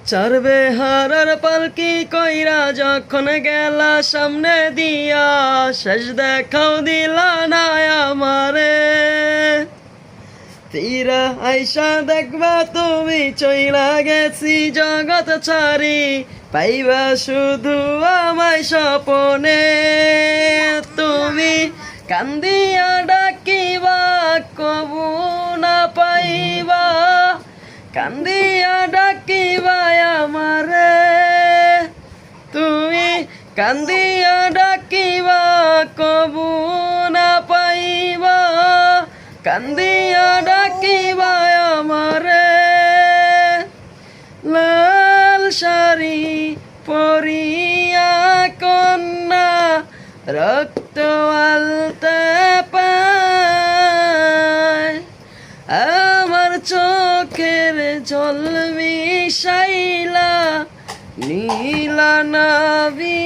চড়বে হারার পালকি কইরা যখন গেলা সামনে দিয়া, শেষ দেখাও দিলা না আমারে। ফিরা আইসা দেখবা তুমি চইলা গেছি জগৎ ছাড়ি, পাইবা শুধু আমায় স্বপনে। তুমি কান্দিয়া ডাকিবা কবু না পাইবা, কান্দিয়া ডাকিবা আমারে। তুমি কান্দিয়া ডাকিবা কবু না পাইবা, কান্দিয়া ডাকিবা আমারে। লাল শাড়ি পরিয়া কন্যা রক্ত আলতে পায়, আমার চোখের জল মিশাইলা নীলা নাবি